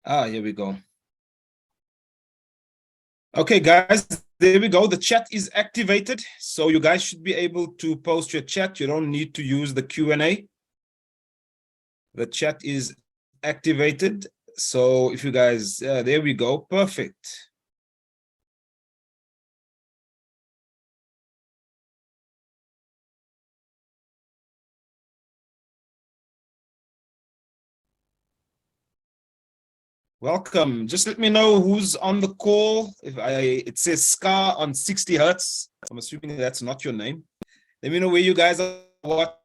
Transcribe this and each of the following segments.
Here we go. Okay, guys, there we go. The chat is activated, so you guys should be able to post your chat. You don't need to use the Q&A. The chat is activated. So if you guys, there we go. Perfect. Welcome. Just let me know who's on the call. It says Scar on 60 Hertz. I'm assuming that's not your name. Let me know where you guys are watching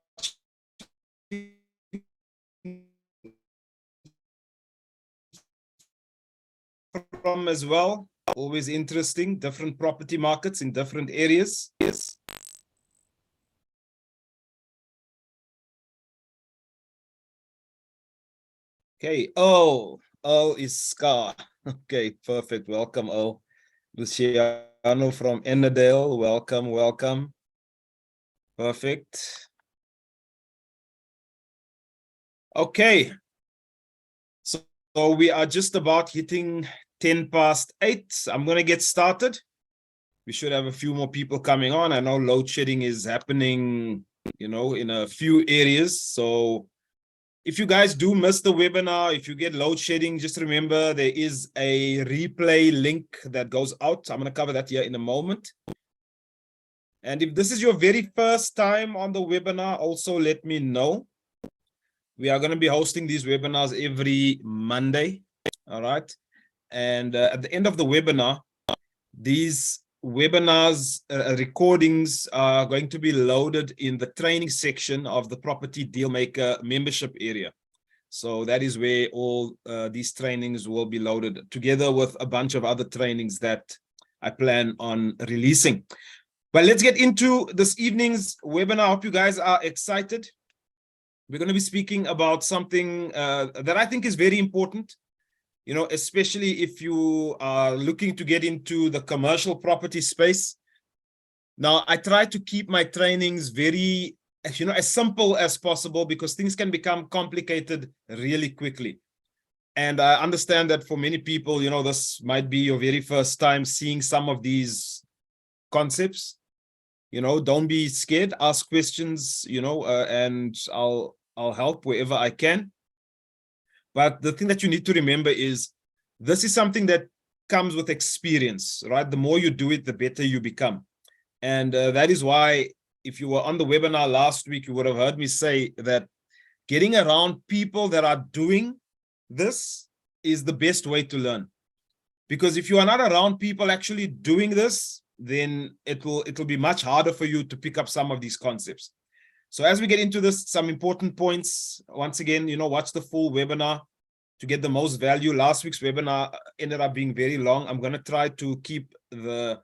from as well. Always interesting. Different property markets in different areas. Yes. Okay. Oh is Scar. Okay, perfect. Welcome, O. Luciano from Ennerdale. Welcome, welcome. Perfect. Okay. So we are just about hitting 10 past 8. I'm going to get started. We should have a few more people coming on. I know load shedding is happening, in a few areas. So if you guys do miss the webinar, if you get load shedding, just remember there is a replay link that goes out. I'm going to cover that here in a moment. And if this is your very first time on the webinar, also let me know. We are going to be hosting these webinars every Monday. All right. And at the end of the webinar, these webinars recordings are going to be loaded in the training section of the Property Dealmaker membership area. So that is where all these trainings will be loaded together with a bunch of other trainings that I plan on releasing. But let's get into this evening's webinar. I hope you guys are excited. We're going to be speaking about something that I think is very important, especially if you are looking to get into the commercial property space. Now, I try to keep my trainings very, as simple as possible because things can become complicated really quickly. And I understand that for many people, this might be your very first time seeing some of these concepts. Don't be scared, ask questions, and I'll help wherever I can. But the thing that you need to remember is this is something that comes with experience, right? The more you do it, the better you become. And that is why if you were on the webinar last week, you would have heard me say that getting around people that are doing this is the best way to learn. Because if you are not around people actually doing this, then it'll be much harder for you to pick up some of these concepts. So as we get into this, some important points, once again, watch the full webinar to get the most value. Last week's webinar ended up being very long. I'm going to try to keep the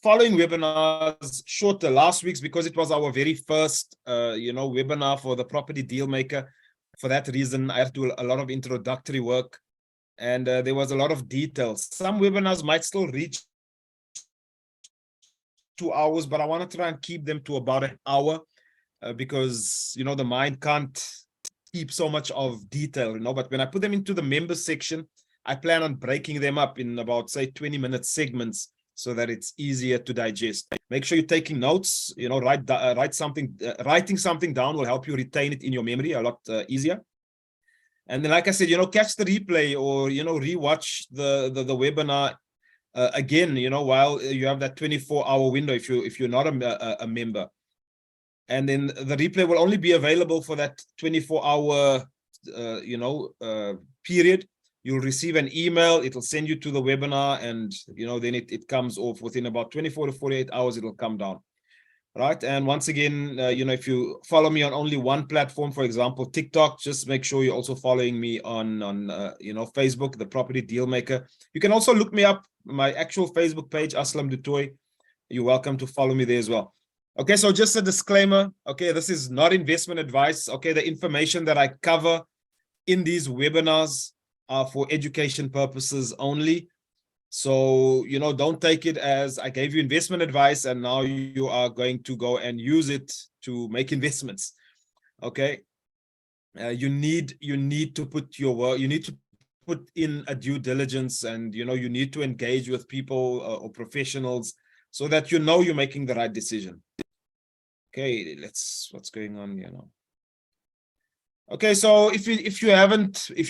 following webinars shorter. Last week's, because it was our very first, webinar for the Property Dealmaker. For that reason, I have to do a lot of introductory work. And there was a lot of details. Some webinars might still reach 2 hours, but I want to try and keep them to about an hour because, the mind can't keep so much of detail, but when I put them into the members section, I plan on breaking them up in about, say, 20-minute segments so that it's easier to digest. Make sure you're taking notes, write something, writing something down will help you retain it in your memory a lot easier. And then, like I said, catch the replay or, rewatch the webinar again, while you have that 24-hour window if you're not a member. And then the replay will only be available for that 24-hour, period. You'll receive an email. It'll send you to the webinar, and then it comes off within about 24 to 48 hours. It'll come down, right? And once again, if you follow me on only one platform, for example, TikTok, just make sure you're also following me on Facebook, the Property Dealmaker. You can also look me up, my actual Facebook page, Aslam Dutoy. You're welcome to follow me there as well. Okay, so just a disclaimer. Okay, this is not investment advice. Okay, the information that I cover in these webinars are for education purposes only. So, don't take it as I gave you investment advice and now you are going to go and use it to make investments. Okay, you need to put your work. You need to put in a due diligence, and you need to engage with people or professionals so that you're making the right decision. Okay, what's going on here now? Okay, so if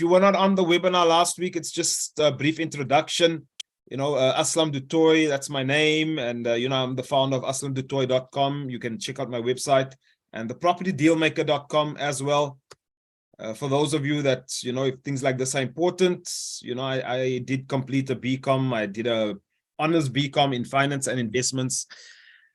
you were not on the webinar last week, it's just a brief introduction. Aslam Dutoy, that's my name, and I'm the founder of aslamdutoy.com. You can check out my website, and the propertydealmaker.com as well. For those of you that if things like this are important, I did complete a BCom. I did a honors BCom in finance and investments.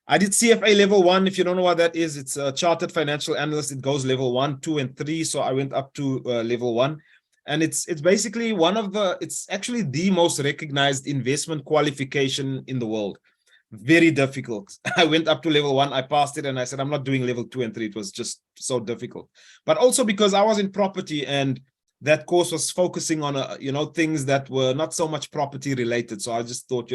I did CFA level 1. If you don't know what that is, it's a chartered financial analyst. It goes level 1, 2, and 3. So I went up to level 1. And it's basically it's actually the most recognized investment qualification in the world. Very difficult. I went up to level 1, I passed it, and I said, I'm not doing level 2 and 3. It was just so difficult. But also because I was in property, and that course was focusing on things that were not so much property related. So I just thought,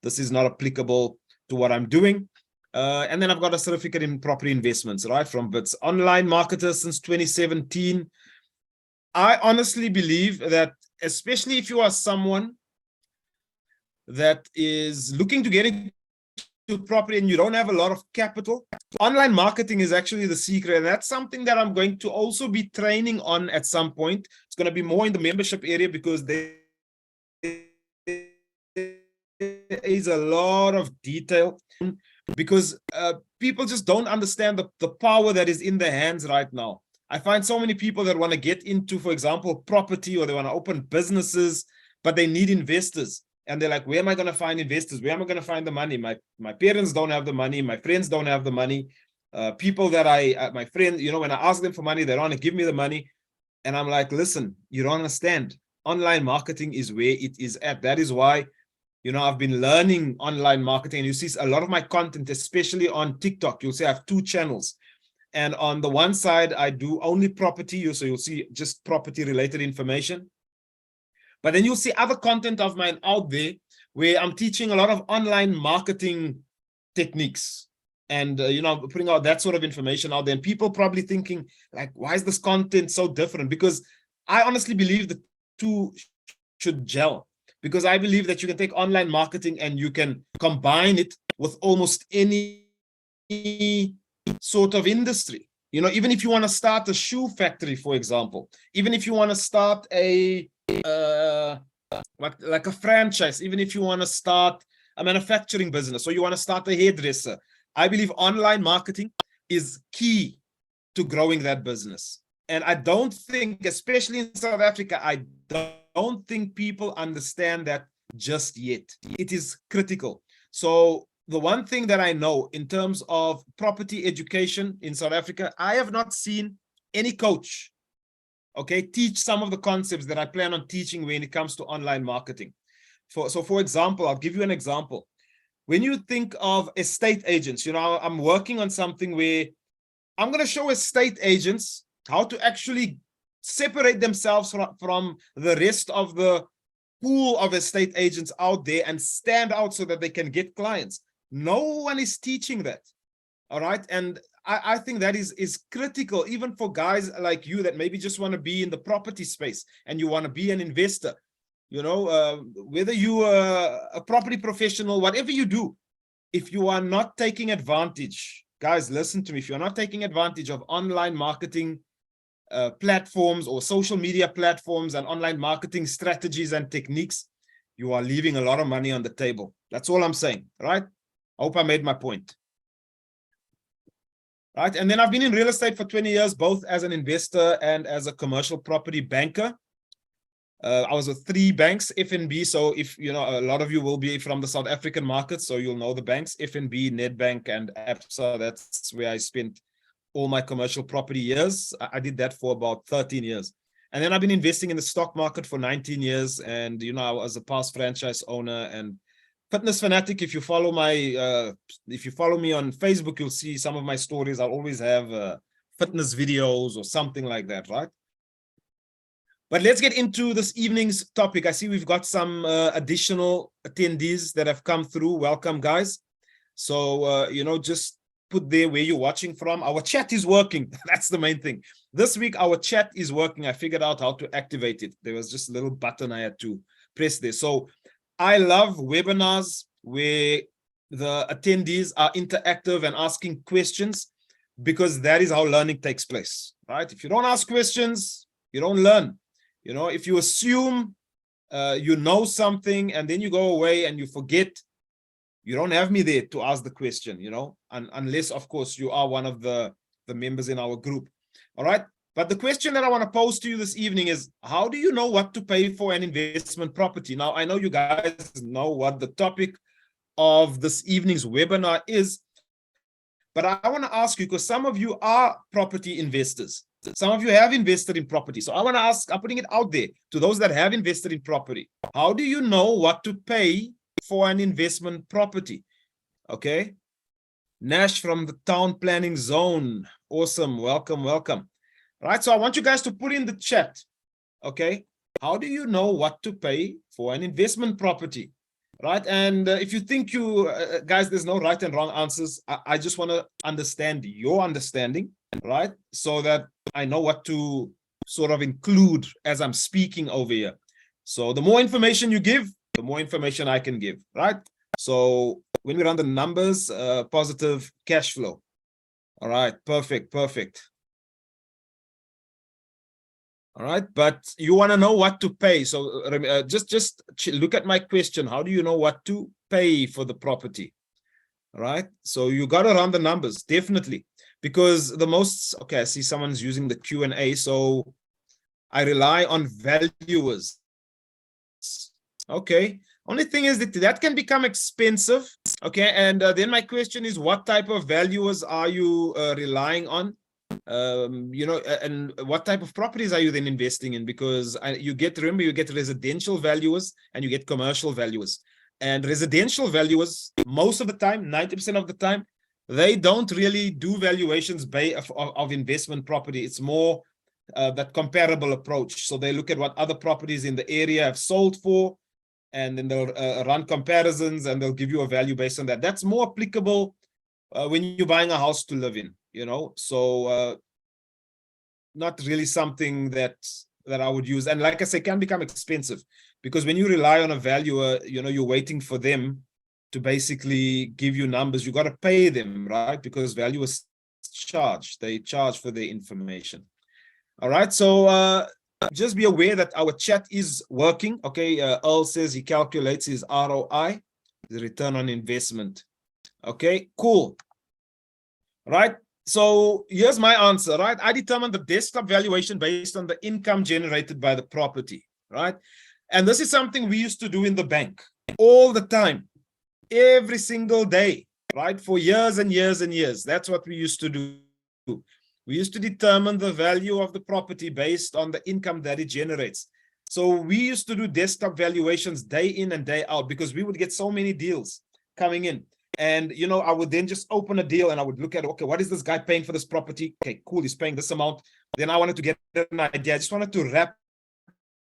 this is not applicable to what I'm doing. And then I've got a certificate in property investments, right, from BITS. Online marketer since 2017. I honestly believe that, especially if you are someone that is looking to get into property and you don't have a lot of capital, online marketing is actually the secret. And that's something that I'm going to also be training on at some point. It's going to be more in the membership area, because there is a lot of detail, because people just don't understand the power that is in their hands right now. I find so many people that want to get into, for example, property, or they want to open businesses, but they need investors. And they're like, where am I going to find investors? Where am I going to find the money? My parents don't have the money. My friends don't have the money. People that my friends, when I ask them for money, they don't want to give me the money. And I'm like, listen, you don't understand. Online marketing is where it is at. That is why I've been learning online marketing, and you see a lot of my content, especially on TikTok. You'll see I have 2 channels. And on the one side, I do only property. So you'll see just property related information. But then you'll see other content of mine out there where I'm teaching a lot of online marketing techniques, and, putting out that sort of information out there. And people probably thinking, like, why is this content so different? Because I honestly believe the 2 should gel. Because I believe that you can take online marketing and you can combine it with almost any sort of industry. Even if you want to start a shoe factory, for example, even if you want to start like a franchise, even if you want to start a manufacturing business, or you want to start a hairdresser, I believe online marketing is key to growing that business. And I don't think, especially in South Africa, I don't think people understand that just yet. It is critical. So the one thing that I know in terms of property education in South Africa, I have not seen any coach, teach some of the concepts that I plan on teaching when it comes to online marketing. So for example, I'll give you an example. When you think of estate agents, I'm working on something where I'm going to show estate agents how to actually separate themselves from the rest of the pool of estate agents out there and stand out so that they can get clients. No one is teaching that. All right. And I think that is critical, even for guys like you that maybe just want to be in the property space and you want to be an investor. Whether you are a property professional, whatever you do, if you are not taking advantage, guys, listen to me, if you're not taking advantage of online marketing platforms or social media platforms and online marketing strategies and techniques, you are leaving a lot of money on the table. That's all I'm saying, right? I hope I made my point. Right, and then I've been in real estate for 20 years, both as an investor and as a commercial property banker. I was with 3 banks, FNB. So if, a lot of you will be from the South African market, so you'll know the banks, FNB, Nedbank, and ABSA. That's where I spent all my commercial property years. I did that for about 13 years. And then I've been investing in the stock market for 19 years. And, I was a past franchise owner and fitness fanatic. If you follow me on Facebook, you'll see some of my stories. I'll always have fitness videos or something like that, right? But let's get into this evening's topic. I see we've got some additional attendees that have come through. Welcome, guys. So, just put there where you're watching from. Our chat is working. That's the main thing. This week, our chat is working. I figured out how to activate it. There was just a little button I had to press there. So I love webinars where the attendees are interactive and asking questions, because that is how learning takes place, right? If you don't ask questions, you don't learn. You know, if you assume you know something and then you go away and you forget, you don't have me there to ask the question, you know, unless, of course, you are one of the members in our group. All right. But the question that I want to pose to you this evening is, how do you know what to pay for an investment property? Now, I know you guys know what the topic of this evening's webinar is, but I want to ask you, because some of you are property investors. Some of you have invested in property. So I want to ask, I'm putting it out there to those that have invested in property. How do you know what to pay for an investment property? Okay. Nash from the town planning zone. Awesome. Welcome, welcome. All right. So I want you guys to put in the chat. Okay. How do you know what to pay for an investment property? Right. And if you think you guys, there's no right and wrong answers. I just want to understand your understanding, right? So that I know what to sort of include as I'm speaking over here. So the more information you give, the more information I can give, right? So when we run the numbers, positive cash flow. All right. Perfect. Perfect. All right, but you want to know what to pay. So just look at my question. How do you know what to pay for the property? All right, so you got to run the numbers, definitely, because the most, okay, I see someone's using the Q&A, so I rely on valuers. Okay, only thing is that can become expensive. Okay, and then my question is, what type of valuers are you relying on? You know, and what type of properties are you then investing in? Because remember, you get residential valuers and you get commercial valuers. And residential valuers, most of the time, 90% of the time, they don't really do valuations of investment property. It's more that comparable approach. So they look at what other properties in the area have sold for, and then they'll run comparisons and they'll give you a value based on that. That's more applicable when you're buying a house to live in, you know. So not really something that I would use. And like I say, can become expensive, because when you rely on a valuer, you know, you're waiting for them to basically give you numbers. You got to pay them, right? Because valuers they charge for their information. All right. So just be aware that our chat is working. Okay. Earl says he calculates his ROI, the return on investment. Okay, cool. Right. So here's my answer, right? I determine the desktop valuation based on the income generated by the property, right? And this is something we used to do in the bank all the time, every single day, right? For years and years and years. That's what we used to do. We used to determine the value of the property based on the income that it generates. So we used to do desktop valuations day in and day out, because we would get so many deals coming in. And, you know, I would then just open a deal and I would look at, okay, what is this guy paying for this property? Okay, cool, he's paying this amount. Then I wanted to get an idea. I just wanted to wrap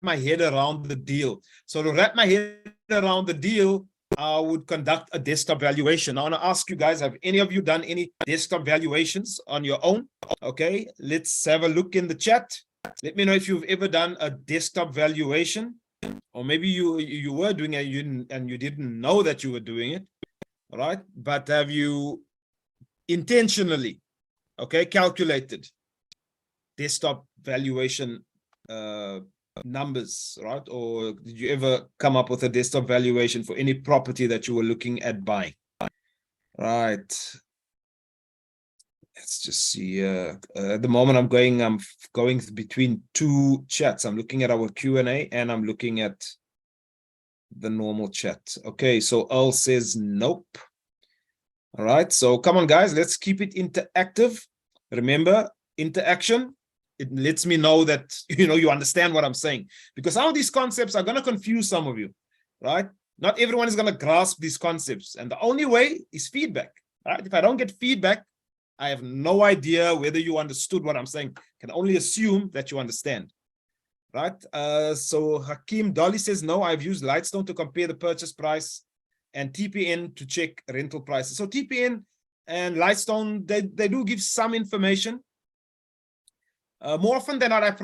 my head around the deal. So to wrap my head around the deal, I would conduct a desktop valuation. I want to ask you guys, have any of you done any desktop valuations on your own? Okay, let's have a look in the chat. Let me know if you've ever done a desktop valuation, or maybe you were doing it and you didn't know that you were doing it. All right, but have you intentionally, okay, calculated desktop valuation numbers, right? Or did you ever come up with a desktop valuation for any property that you were looking at buying? Right. Let's just see. At the moment, I'm going between two chats. I'm looking at our Q&A and I'm looking at the normal chat. Okay, so Earl says nope. All right, so come on, guys, let's keep it interactive. Remember, interaction, it lets me know that, you know, you understand what I'm saying, because some of these concepts are going to confuse some of you, right? Not everyone is going to grasp these concepts, and the only way is feedback, right? If I don't get feedback, I have no idea whether you understood what I'm saying. I can only assume that you understand. Right. So Hakeem Dolly says, no, I've used Lightstone to compare the purchase price and TPN to check rental prices. So TPN and Lightstone, they do give some information. More often than not,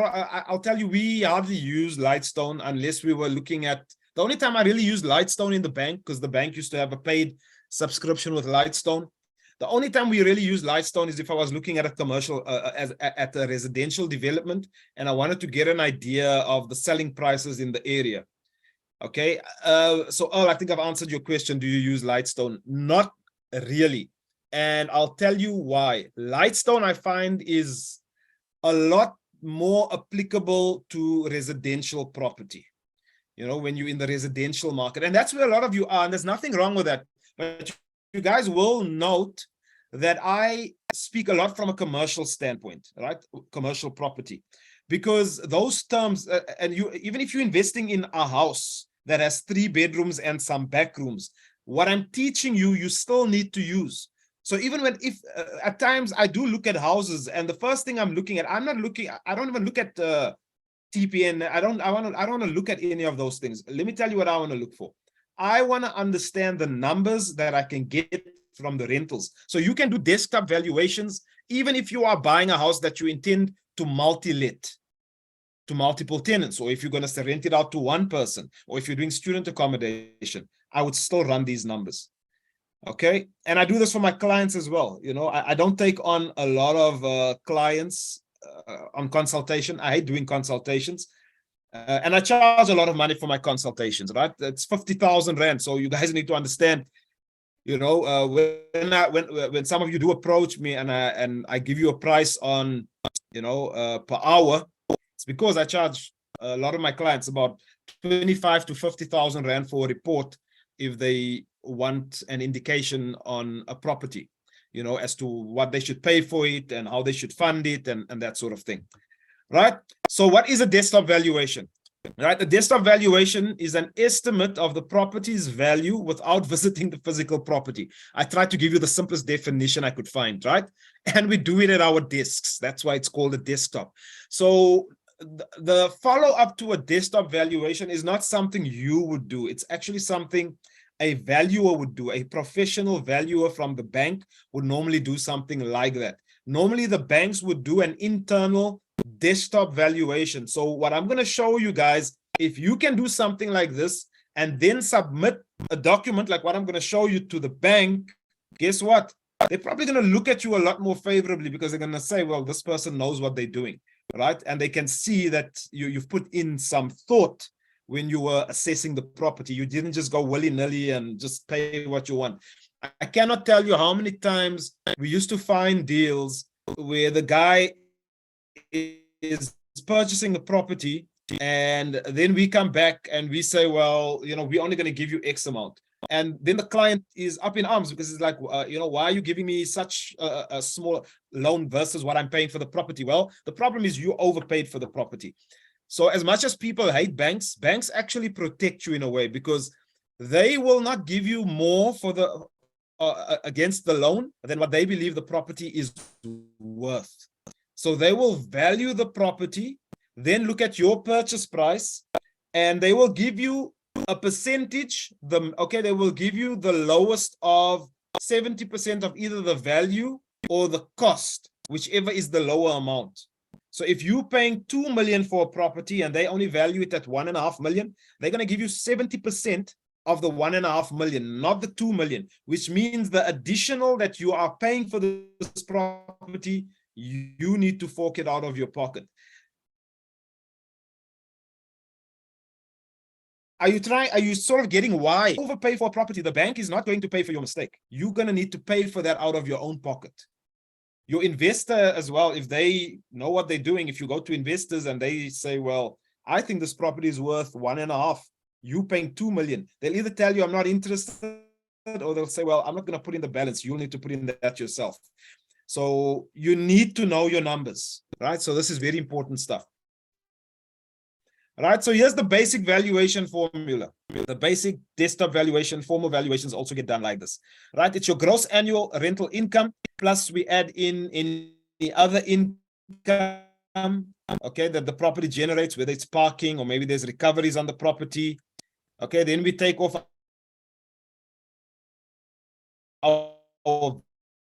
I'll tell you, we hardly use Lightstone unless we were looking at, the only time I really used Lightstone in the bank, because the bank used to have a paid subscription with Lightstone. The only time we really use Lightstone is if I was looking at a commercial, at a residential development, and I wanted to get an idea of the selling prices in the area. Okay, so Earl, I think I've answered your question. Do you use Lightstone? Not really. And I'll tell you why. Lightstone, I find, is a lot more applicable to residential property. You know, when you're in the residential market, and that's where a lot of you are, and there's nothing wrong with that. But you guys will note that I speak a lot from a commercial standpoint, right? Commercial property, because those terms, and you, even if you're investing in a house that has 3 bedrooms and some back rooms, what I'm teaching you, you still need to use. So even when, if at times I do look at houses, and the first thing I'm looking at, I don't even look at TPN. I don't want to look at any of those things. Let me tell you what I want to look for. I want to understand the numbers that I can get from the rentals. So you can do desktop valuations, even if you are buying a house that you intend to multi-let to multiple tenants, or if you're going to rent it out to one person, or if you're doing student accommodation, I would still run these numbers. Okay. And I do this for my clients as well. You know, I don't take on a lot of clients on consultation. I hate doing consultations. And I charge a lot of money for my consultations, right? It's 50,000 Rand. So you guys need to understand, you know, when some of you do approach me and I give you a price on, you know, per hour, it's because I charge a lot of my clients about 25 to 50,000 Rand for a report if they want an indication on a property, you know, as to what they should pay for it and how they should fund it and that sort of thing, right? So what is a desktop valuation? Right, a desktop valuation is an estimate of the property's value without visiting the physical property. I tried to give you the simplest definition I could find, right? And we do it at our desks. That's why it's called a desktop. So the follow-up to a desktop valuation is not something you would do. It's actually something a valuer would do. A professional valuer from the bank would normally do something like that. Normally, the banks would do an internal desktop valuation. So what I'm going to show you guys, if you can do something like this and then submit a document like what I'm going to show you to the bank, guess what? They're probably going to look at you a lot more favorably, because they're going to say, well, this person knows what they're doing, right? And they can see that you've put in some thought when you were assessing the property. You didn't just go willy-nilly and just pay what you want. I cannot tell you how many times we used to find deals where the guy is purchasing the property, and then we come back and we say, well, you know, we're only going to give you X amount. And then the client is up in arms, because it's like, you know, why are you giving me such a small loan versus what I'm paying for the property? Well, the problem is you overpaid for the property. So as much as people hate banks, banks actually protect you in a way, because they will not give you more for the against the loan than what they believe the property is worth. So they will value the property, then look at your purchase price, and they will give you a percentage. They will give you the lowest of 70% of either the value or the cost, whichever is the lower amount. So if you're paying 2 million for a property and they only value it at 1.5 million, they're going to give you 70% of the 1.5 million, not the 2 million, which means the additional that you are paying for this property, you need to fork it out of your pocket. Are you sort of getting why overpay for a property? The bank is not going to pay for your mistake. You're going to need to pay for that out of your own pocket. Your investor as well, if they know what they're doing, if you go to investors and they say, well, I think this property is worth 1.5, you paying 2 million, they'll either tell you I'm not interested, or they'll say, well, I'm not going to put in the balance. You'll need to put in that yourself. So you need to know your numbers, right? So this is very important stuff. All right, so here's the basic valuation formula. The basic desktop valuation, formal valuations also get done like this, right? It's your gross annual rental income, plus we add in any other income, okay, that the property generates, whether it's parking or maybe there's recoveries on the property. Okay, then we take off our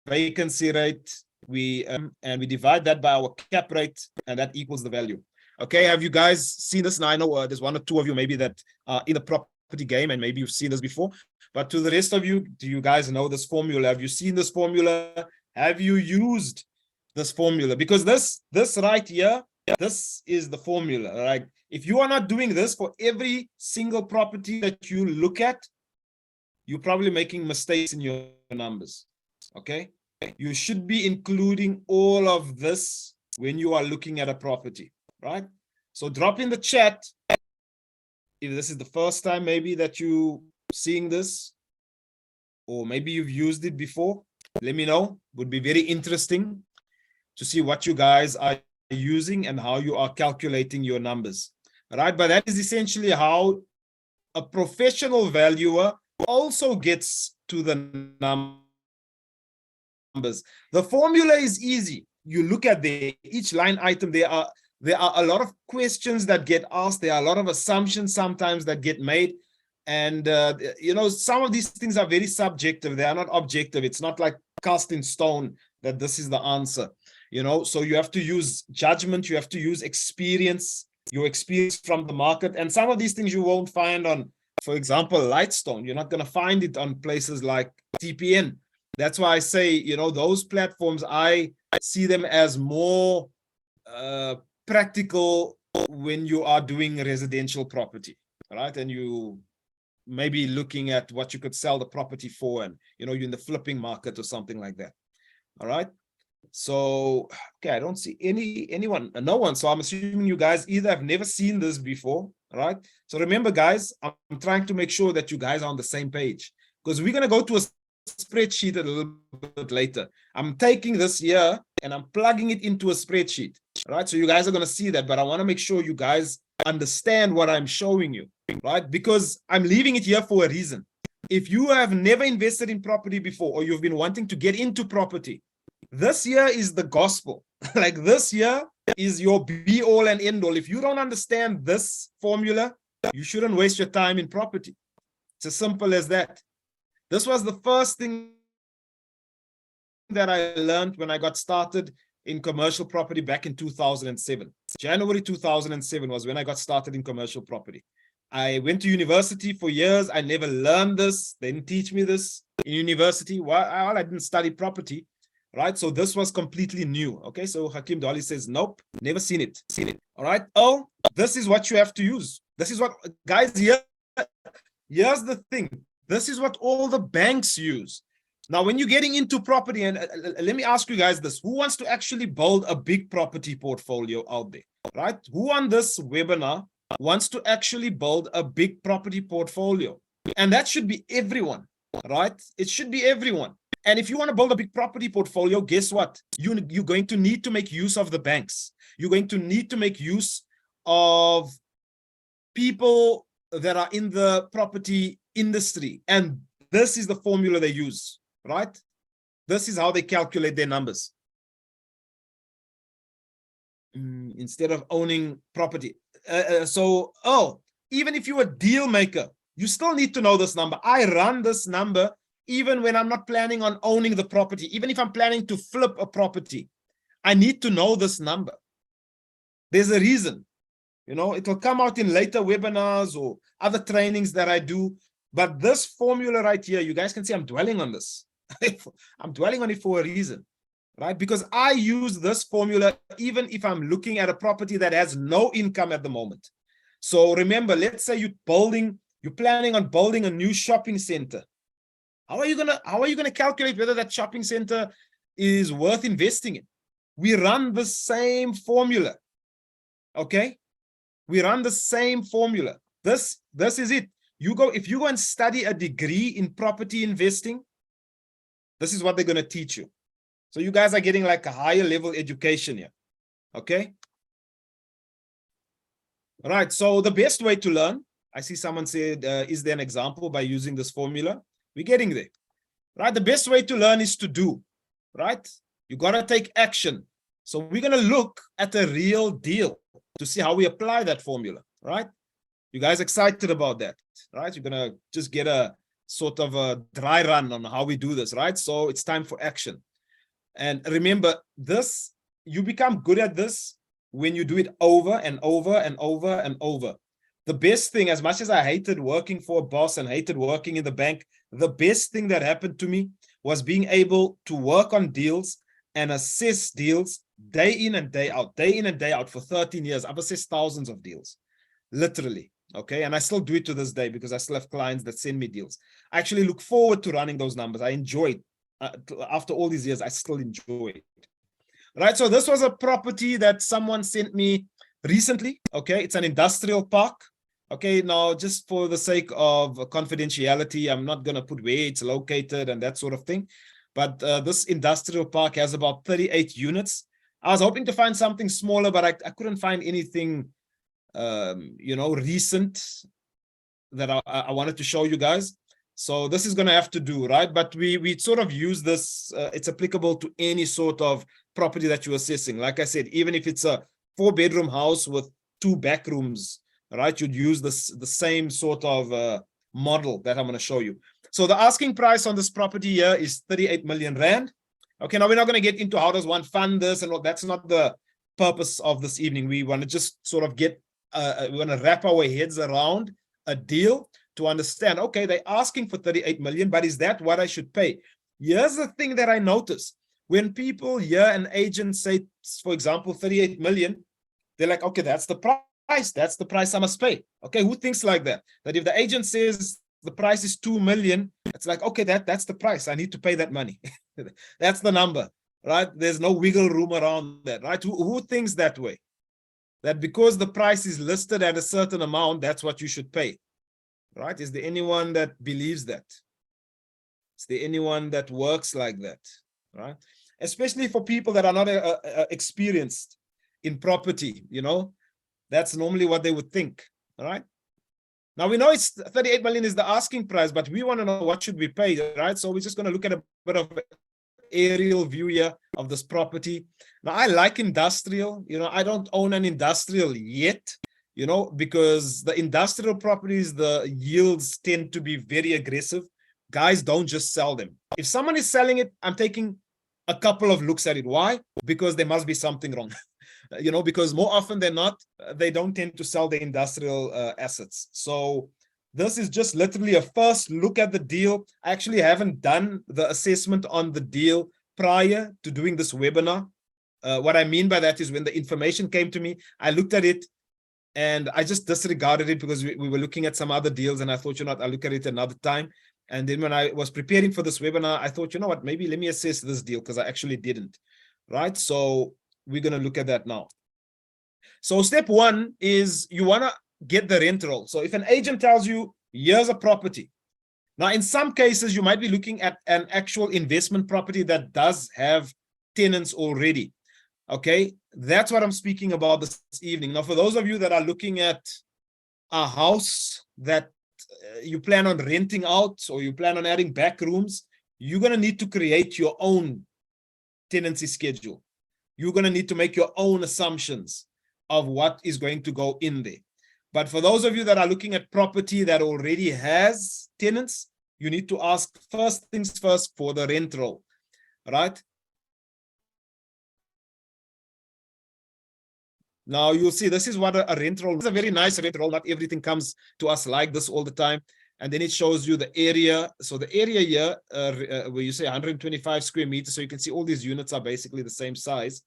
vacancy rate, and we divide that by our cap rate, and that equals the value. Okay, have you guys seen this? Now I know there's one or two of you maybe that are in the property game, and maybe you've seen this before. But to the rest of you, do you guys know this formula? Have you seen this formula? Have you used this formula? Because this right here, this is the formula, right? If you are not doing this for every single property that you look at, you're probably making mistakes in your numbers. Okay, you should be including all of this when you are looking at a property, right? So drop in the chat if this is the first time maybe that you seeing this, or maybe you've used it before. Let me know. Would be very interesting to see what you guys are using and how you are calculating your numbers. All right, but that is essentially how a professional valuer also gets to the numbers. The formula is easy. You look at each line item, there are a lot of questions that get asked. There are a lot of assumptions sometimes that get made. And, you know, some of these things are very subjective. They are not objective. It's not like cast in stone that this is the answer, you know. So you have to use judgment. You have to use experience, your experience from the market. And some of these things you won't find on, for example, Lightstone. You're not going to find it on places like TPN. That's why I say, you know, those platforms, I see them as more practical when you are doing residential property, right? And you maybe looking at what you could sell the property for, and, you know, you're in the flipping market or something like that. All right. So, okay, I don't see no one. So I'm assuming you guys either have never seen this before, right? So remember, guys, I'm trying to make sure that you guys are on the same page, because we're going to go to a spreadsheet a little bit later. I'm taking this here and I'm plugging it into a spreadsheet, right? So you guys are going to see that, but I want to make sure you guys understand what I'm showing you, right? Because I'm leaving it here for a reason. If you have never invested in property before, or you've been wanting to get into property, this here is the gospel. Like, this here is your be all and end all. If you don't understand this formula, you shouldn't waste your time in property. It's as simple as that. This was the first thing that I learned when I got started in commercial property back in 2007. January 2007 was when I got started in commercial property. I went to university for years. I never learned this. They didn't teach me this in university. Well, I didn't study property, right? So this was completely new. Okay, so Hakim Dali says, nope, never seen it. All right. Oh, this is what you have to use. This is what, guys, here's the thing. This is what all the banks use. Now, when you're getting into property, and let me ask you guys this, who wants to actually build a big property portfolio out there, right? Who on this webinar wants to actually build a big property portfolio? And that should be everyone, right? It should be everyone. And if you want to build a big property portfolio, guess what? You're going to need to make use of the banks. You're going to need to make use of people that are in the property industry. And this is the formula they use, right? This is how they calculate their numbers. Instead of owning property. Even if you're a deal maker, you still need to know this number. I run this number even when I'm not planning on owning the property. Even if I'm planning to flip a property, I need to know this number. There's a reason. You know, it will come out in later webinars or other trainings that I do. But this formula right here, you guys can see I'm dwelling on this. I'm dwelling on it for a reason, right? Because I use this formula even if I'm looking at a property that has no income at the moment. So remember, let's say you're planning on building a new shopping center. How are you gonna calculate whether that shopping center is worth investing in? We run the same formula. Okay? We run the same formula. This is it. If you go and study a degree in property investing, this is what they're going to teach you. So you guys are getting like a higher level education here. Okay. All right. So the best way to learn, I see someone said, is there an example by using this formula? We're getting there. Right. The best way to learn is to do. Right. You got to take action. So we're going to look at a real deal to see how we apply that formula. Right. You guys excited about that? Right. You're going to just get a sort of a dry run on how we do this. Right. So it's time for action. And remember this, you become good at this when you do it over and over and over and over. The best thing, as much as I hated working for a boss and hated working in the bank, the best thing that happened to me was being able to work on deals and assess deals day in and day out for 13 years. I've assessed thousands of deals, literally. Okay. And I still do it to this day because I still have clients that send me deals. I actually look forward to running those numbers. I enjoy it. After all these years, I still enjoy it. Right. So this was a property that someone sent me recently. Okay. It's an industrial park. Okay. Now, just for the sake of confidentiality, I'm not going to put where it's located and that sort of thing. But this industrial park has about 38 units. I was hoping to find something smaller, but I couldn't find anything, recent that I wanted to show you guys. So this is going to have to do, right? But we sort of use this. It's applicable to any sort of property that you're assessing. Like I said, even if it's a 4-bedroom house with 2 back rooms, right? You'd use the same sort of model that I'm going to show you. So the asking price on this property here is 38 million Rand. Okay, now we're not going to get into how does one fund this and all. That's not the purpose of this evening. We want to just sort of get, we want to wrap our heads around a deal to understand, okay, they're asking for 38 million, but is that what I should pay? Here's the thing that I notice. When people hear an agent say, for example, 38 million, they're like, okay, that's the price. That's the price I must pay. Okay, who thinks like that? That if the agent says the price is 2 million, it's like, okay, that's the price. I need to pay that money. That's the number, right? There's no wiggle room around that, right? Who thinks that way? That because the price is listed at a certain amount, that's what you should pay, right? Is there anyone that believes that? Is there anyone that works like that, right? Especially for people that are not experienced in property, that's normally what they would think, all right? Now, we know it's 38 million is the asking price, but we want to know what should we pay, right? So we're just going to look at a bit of aerial view here of this property. Now, I like industrial. I don't own an industrial yet, because the industrial properties, the yields tend to be very aggressive. Guys don't just sell them. If someone is selling it, I'm taking a couple of looks at it. Why? Because there must be something wrong. Because more often than not, they don't tend to sell the industrial assets. So this is just literally a first look at the deal. I actually haven't done the assessment on the deal prior to doing this webinar. What I mean by that is when the information came to me, I looked at it and I just disregarded it because we were looking at some other deals and I thought, I'll look at it another time. And then when I was preparing for this webinar, I thought, what, maybe let me assess this deal because I actually didn't, right? So we're going to look at that now. So step one is you want to get the rent roll. So if an agent tells you, here's a property. Now, in some cases, you might be looking at an actual investment property that does have tenants already. Okay, that's what I'm speaking about this evening. Now, for those of you that are looking at a house that you plan on renting out or you plan on adding back rooms, you're going to need to create your own tenancy schedule. You're going to need to make your own assumptions of what is going to go in there. But for those of you that are looking at property that already has tenants, you need to ask first things first for the rent roll, right? Now you'll see this is what a rent roll is. A very nice rent roll. Not everything comes to us like this all the time. And then it shows you the area. So the area here, where you say 125 square meters, so you can see all these units are basically the same size.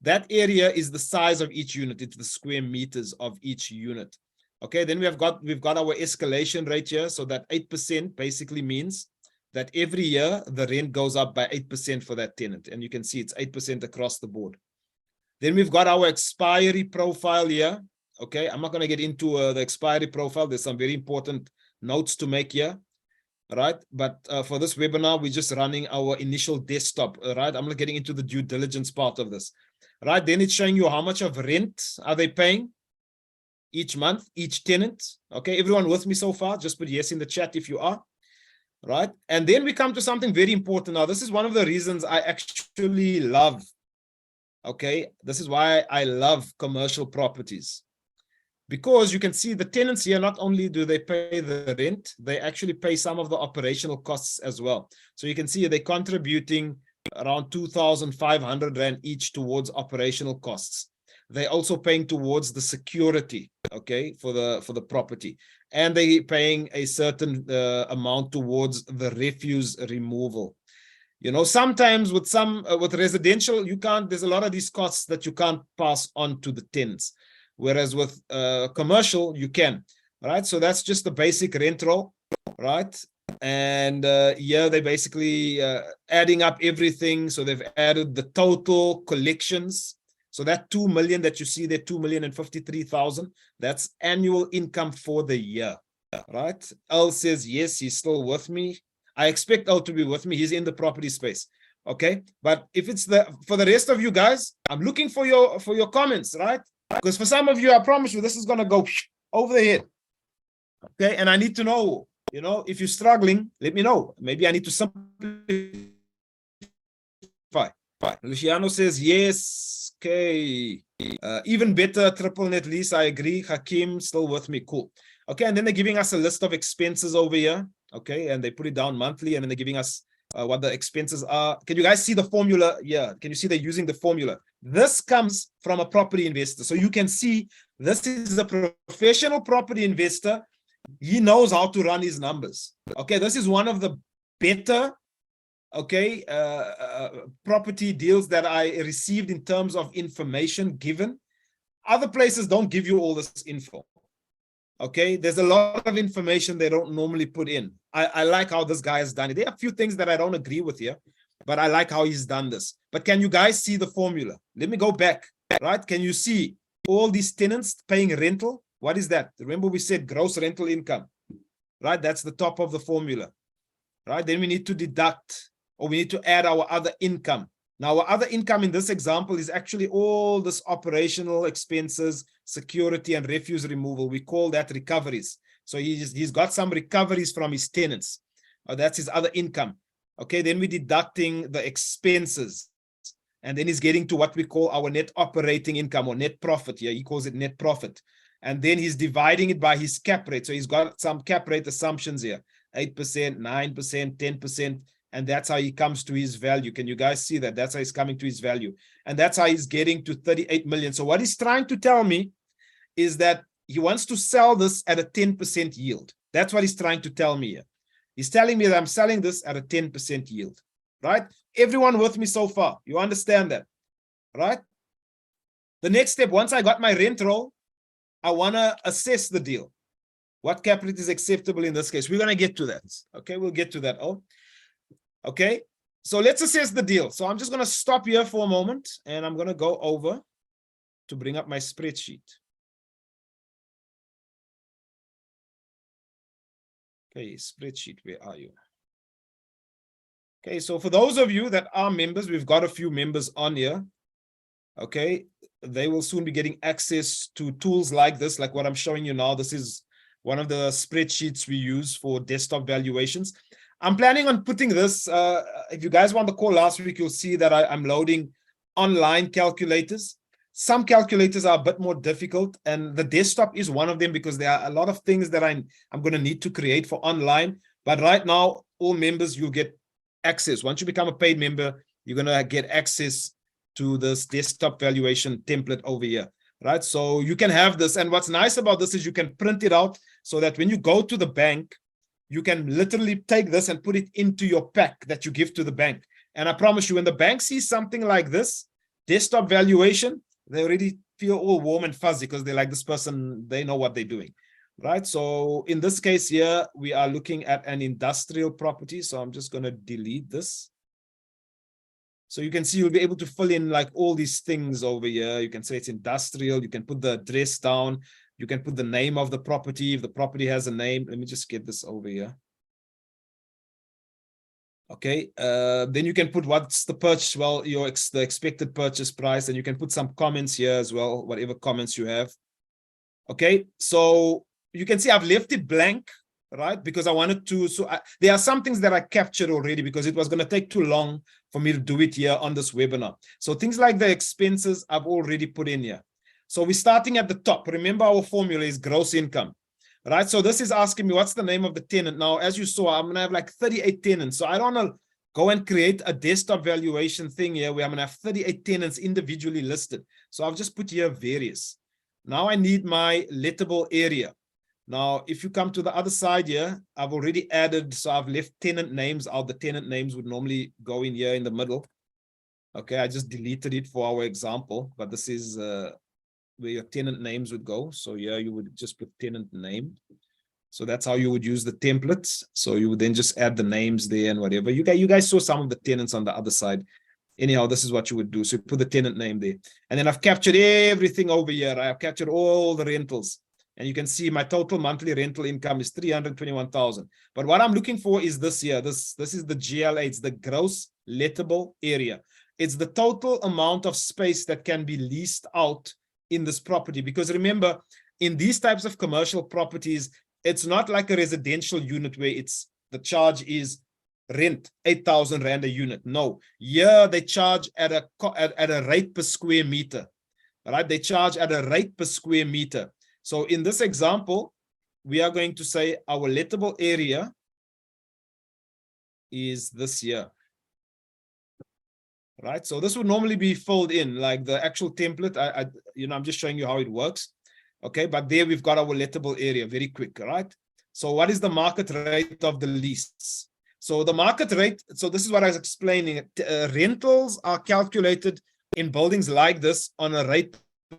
That area is the size of each unit. It's the square meters of each unit. Okay, then we've got our escalation rate here. So that 8% basically means that every year the rent goes up by 8% for that tenant. And you can see it's 8% across the board. Then we've got our expiry profile here. Okay, I'm not going to get into the expiry profile. There's some very important notes to make here. All right, but for this webinar, we're just running our initial desktop. All right, I'm not getting into the due diligence part of this. All right, then it's showing you how much of rent are they paying each month, each tenant. Okay, everyone with me so far? Just put yes in the chat if you are. Right, and then we come to something very important. Now, this is one of the reasons I actually love. Okay, this is why I love commercial properties. Because you can see the tenants here, not only do they pay the rent, they actually pay some of the operational costs as well. So you can see they're contributing around 2,500 Rand each towards operational costs. They're also paying towards the security, okay, for the property. And they're paying a certain amount towards the refuse removal. You know, sometimes with with residential, you can't, there's a lot of these costs that you can't pass on to the tenants. Whereas with commercial, you can, right? So that's just the basic rent roll, right? And yeah, they basically adding up everything. So they've added the total collections. So that 2 million that you see there, 2,053,000, that's annual income for the year, right? Earl says, yes, he's still with me. I expect Earl to be with me. He's in the property space. Okay. But if it's for the rest of you guys, I'm looking for your comments, right? Because for some of you, I promise you, this is going to go over the head. Okay. And I need to know, you know, if you're struggling, let me know. Maybe I need to simplify. Luciano says, yes. Okay. Even better, triple net lease. I agree. Hakim, still with me. Cool. Okay. And then they're giving us a list of expenses over here. Okay. And they put it down monthly. And then they're giving us what the expenses are. Can you guys see the formula? Yeah. Can you see they're using the formula? This comes from a property investor. So you can see this is a professional property investor. He knows how to run his numbers. Okay. This is one of the better property deals that I received in terms of information given. Other places don't give you all this info. Okay, there's a lot of information they don't normally put in. I like how this guy has done it. There are a few things that I don't agree with here, but I like how he's done this. But can you guys see the formula? Let me go back, right? Can you see all these tenants paying rental? What is that? Remember we said gross rental income, right? That's the top of the formula, right? Then we need to deduct, or we need to add our other income. Now, our other income in this example is actually all this operational expenses, security, and refuse removal. We call that recoveries. So he's got some recoveries from his tenants. That's his other income. Okay, then we're deducting the expenses. And then he's getting to what we call our net operating income or net profit. Yeah, he calls it net profit. And then he's dividing it by his cap rate. So he's got some cap rate assumptions here. 8%, 9%, 10%. And that's how he comes to his value. Can you guys see that? That's how he's coming to his value. And that's how he's getting to 38 million. So what he's trying to tell me is that he wants to sell this at a 10% yield. That's what he's trying to tell me here. He's telling me that I'm selling this at a 10% yield, right? Everyone with me so far, you understand that, right? The next step, once I got my rent roll, I want to assess the deal. What cap rate is acceptable in this case? We're going to get to that. Okay, we'll get to that. Oh. Okay, so let's assess the deal. So I'm just going to stop here for a moment and I'm going to go over to bring up my spreadsheet. Okay, spreadsheet, where are you? Okay, so for those of you that are members, we've got a few members on here. Okay, they will soon be getting access to tools like this, like what I'm showing you now. This is one of the spreadsheets we use for desktop valuations. I'm planning on putting this, if you guys want the call last week, you'll see that I'm loading online calculators. Some calculators are a bit more difficult, and the desktop is one of them because there are a lot of things that I'm going to need to create for online. But right now, all members, you'll get access. Once you become a paid member, you're going to get access to this desktop valuation template over here, right? So you can have this. And what's nice about this is you can print it out so that when you go to the bank, you can literally take this and put it into your pack that you give to the bank. And I promise you, when the bank sees something like this, desktop valuation, they already feel all warm and fuzzy because they're like, this person, they know what they're doing, right? So in this case here, we are looking at an industrial property. So I'm just going to delete this. So you can see you'll be able to fill in like all these things over here. You can say it's industrial. You can put the address down. You can put the name of the property if the property has a name. Let me just get this over here. Okay, then you can put what's the purchase, well, the expected purchase price, and you can put some comments here as well, whatever comments you have. Okay, so you can see I've left it blank, right? Because I wanted to, there are some things that I captured already because it was going to take too long for me to do it here on this webinar. So things like the expenses I've already put in here. So we're starting at the top. Remember, our formula is gross income, right? So this is asking me what's the name of the tenant. Now, as you saw, I'm going to have like 38 tenants. So I don't know go and create a desktop valuation thing here where I'm gonna have 38 tenants individually listed. So I've just put here various. Now I need my lettable area. Now, if you come to the other side here, I've already added, so I've left tenant names out. The tenant names would normally go in here in the middle. Okay, I just deleted it for our example, but this is where your tenant names would go. So here you would just put tenant name. So that's how you would use the templates. So you would then just add the names there and whatever. You guys saw some of the tenants on the other side. Anyhow, this is what you would do. So you put the tenant name there. And then I've captured everything over here. I've captured all the rentals. And you can see my total monthly rental income is 321,000. But what I'm looking for is this here. This is the GLA. It's the gross lettable area. It's the total amount of space that can be leased out in this property. Because remember, in these types of commercial properties, it's not like a residential unit where the charge is rent 8,000 Rand a unit. No, here they charge at a rate per square meter. All right, they charge at a rate per square meter. So in this example, we are going to say our lettable area is this here. Right, so this would normally be filled in like the actual template. I'm just showing you how it works. Okay, but there we've got our lettable area, very quick. All right, so what is the market rate of the lease? So the market rate, so this is what I was explaining. Rentals are calculated in buildings like this on a rate per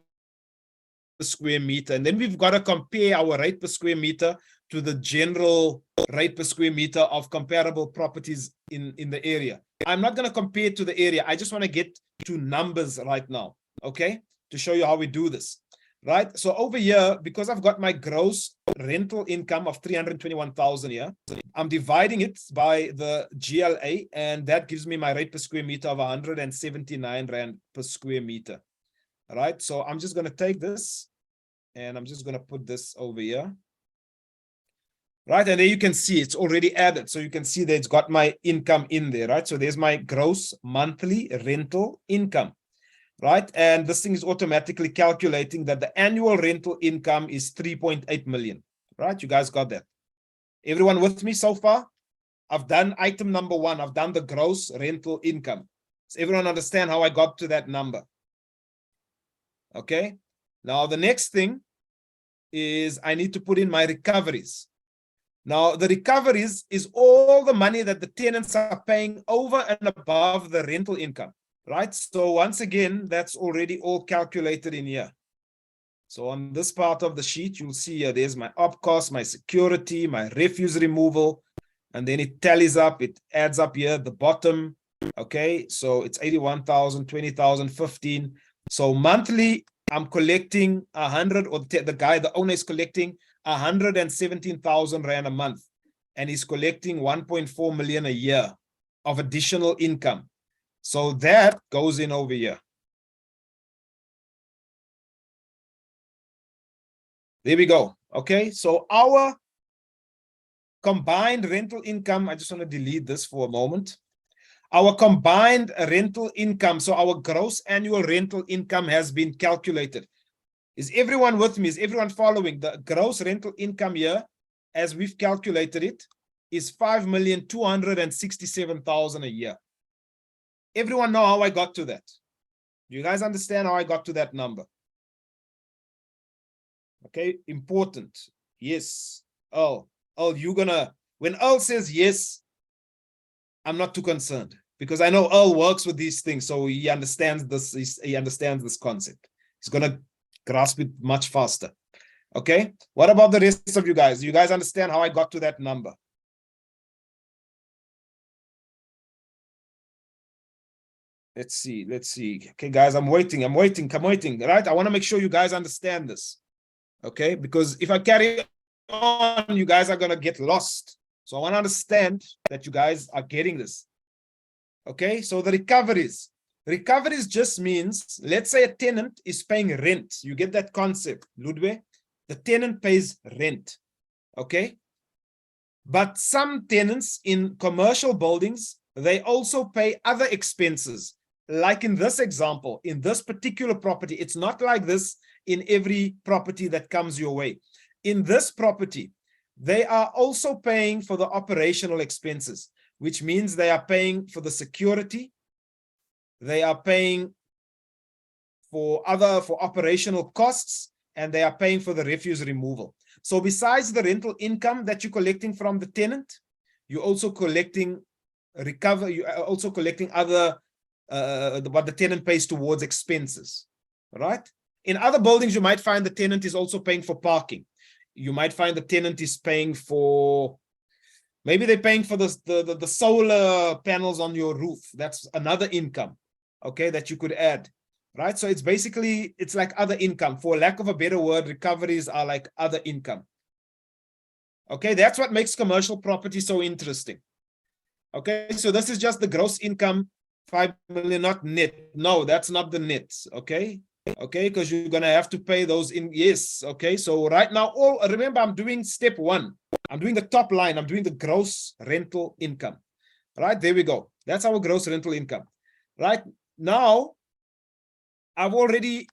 square meter. And then we've got to compare our rate per square meter to the general rate per square meter of comparable properties in the area. I'm not going to compare to the area. I just want to get to numbers right now, okay, to show you how we do this. Right, so over here, because I've got my gross rental income of 321,000 here, I'm dividing it by the GLA, and that gives me my rate per square meter of 179 Rand per square meter. All right, so I'm just going to take this and I'm just going to put this over here. Right, and there you can see it's already added. So you can see that it's got my income in there, right? So there's my gross monthly rental income. Right, and this thing is automatically calculating that the annual rental income is 3.8 million. Right, you guys got that? Everyone with me so far? I've done item number 1. I've done the gross rental income. Does everyone understand how I got to that number? Okay, now the next thing is I need to put in my recoveries. Now the recoveries is all the money that the tenants are paying over and above the rental income. Right, so once again, that's already all calculated in here. So on this part of the sheet, you'll see here, there's my op cost, my security, my refuse removal, and then it tallies up, it adds up here at the bottom. Okay, so it's 81,000, 20,000, 15. So monthly, I'm collecting 100, or the owner is collecting 117,000 Rand a month, and he's collecting 1.4 million a year of additional income. So that goes in over here. There we go. Okay, so our combined rental income, I just want to delete this for a moment. Our combined rental income, so our gross annual rental income has been calculated. Is everyone with me? Is everyone following? The gross rental income here, as we've calculated it, is 5,267,000 a year. Everyone know how I got to that? Do you guys understand how I got to that number? Okay, important. Yes. Oh, you're gonna, when Earl says yes, I'm not too concerned because I know Earl works with these things, so he understands this. He understands this concept. He's gonna grasp it much faster. Okay. What about the rest of you guys? Do you guys understand how I got to that number? Let's see. Okay, guys, I'm waiting. Right? I want to make sure you guys understand this. Okay, because if I carry on, you guys are going to get lost. So I want to understand that you guys are getting this. Okay, so the recoveries. Recoveries just means, let's say a tenant is paying rent. You get that concept, Ludwig? The tenant pays rent. Okay? But some tenants in commercial buildings, they also pay other expenses. Like in this example, in this particular property, it's not like this in every property that comes your way. In this property, they are also paying for the operational expenses. which means they are paying for the security. They are paying for operational costs, and they are paying for the refuse removal. So besides the rental income that you're collecting from the tenant, you're also collecting you are also collecting other what the tenant pays towards expenses, right? In other buildings, you might find the tenant is also paying for parking. You might find the tenant is paying for, maybe they're paying for the solar panels on your roof. That's another income, okay, that you could add, right? So it's like other income. For lack of a better word, recoveries are like other income. Okay, that's what makes commercial property so interesting. Okay, so this is just the gross income, 5 million, not net. No, that's not the net. Okay, because you're gonna have to pay those in. Yes, okay. So right now, remember, I'm doing step one. I'm doing the top line. I'm doing the gross rental income. Right, there we go. That's our gross rental income. Right now, I've already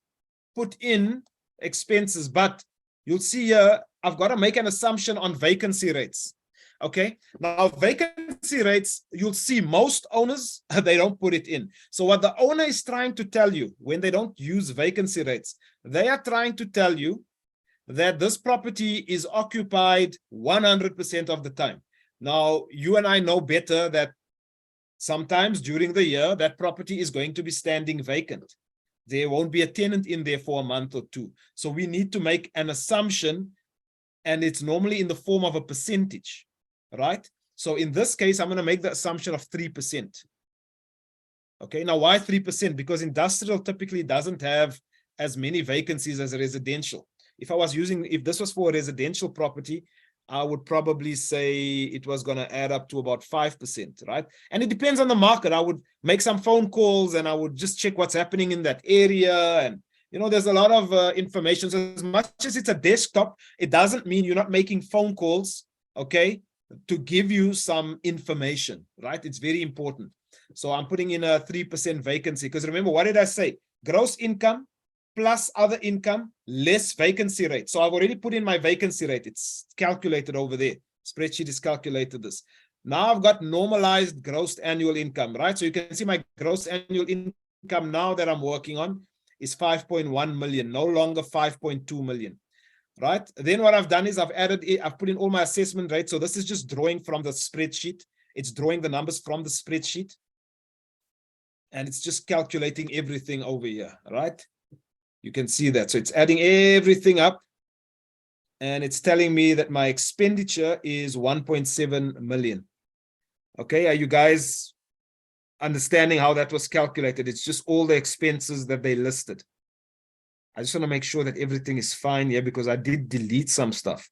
put in expenses, but you'll see here, I've got to make an assumption on vacancy rates. Okay, now vacancy rates, you'll see most owners, they don't put it in. So what the owner is trying to tell you when they don't use vacancy rates, they are trying to tell you that this property is occupied 100% of the time. Now, you and I know better that sometimes during the year, that property is going to be standing vacant. There won't be a tenant in there for a month or two. So we need to make an assumption, and it's normally in the form of a percentage, right? So in this case, I'm going to make the assumption of 3%. Okay, now why 3%? Because industrial typically doesn't have as many vacancies as a residential. If this was for a residential property, I would probably say it was going to add up to about 5%, right? And it depends on the market. I would make some phone calls and I would just check what's happening in that area. And, there's a lot of information. So as much as it's a desktop, it doesn't mean you're not making phone calls, okay, to give you some information, right? It's very important. So I'm putting in a 3% vacancy, because remember, what did I say? Gross income plus other income, less vacancy rate. So I've already put in my vacancy rate. It's calculated over there. Spreadsheet is calculated this. Now I've got normalized gross annual income, right? So you can see my gross annual income now that I'm working on is 5.1 million, no longer 5.2 million, right? Then what I've done is I've put in all my assessment rates. So this is just drawing from the spreadsheet. It's drawing the numbers from the spreadsheet. And it's just calculating everything over here, right? You can see that. So it's adding everything up. And it's telling me that my expenditure is 1.7 million. Okay, are you guys understanding how that was calculated? It's just all the expenses that they listed. I just want to make sure that everything is fine here, because I did delete some stuff.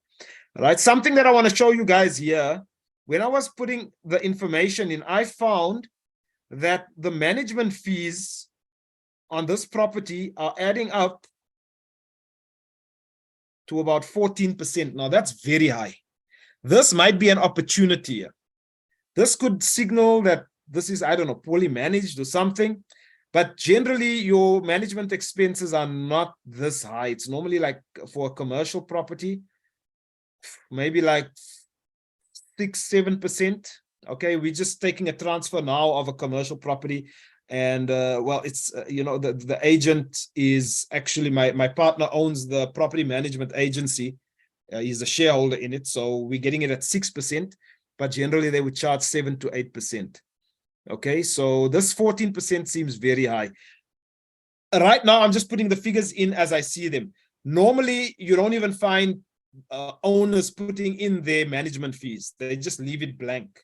All right, something that I want to show you guys here. When I was putting the information in, I found that the management fees on this property are adding up to about 14%. Now, that's very high. This might be an opportunity here. This could signal that this is, I don't know, poorly managed or something. But generally, your management expenses are not this high. It's normally like for a commercial property, maybe like 6-7%. Okay, we're just taking a transfer now of a commercial property. And well, it's the agent is actually my partner owns the property management agency. He's a shareholder in it, so we're getting it at 6%, but generally they would charge 7 to 8%. Okay, so this 14% seems very high. Right now, I'm just putting the figures in as I see them. Normally, you don't even find owners putting in their management fees. They just leave it blank.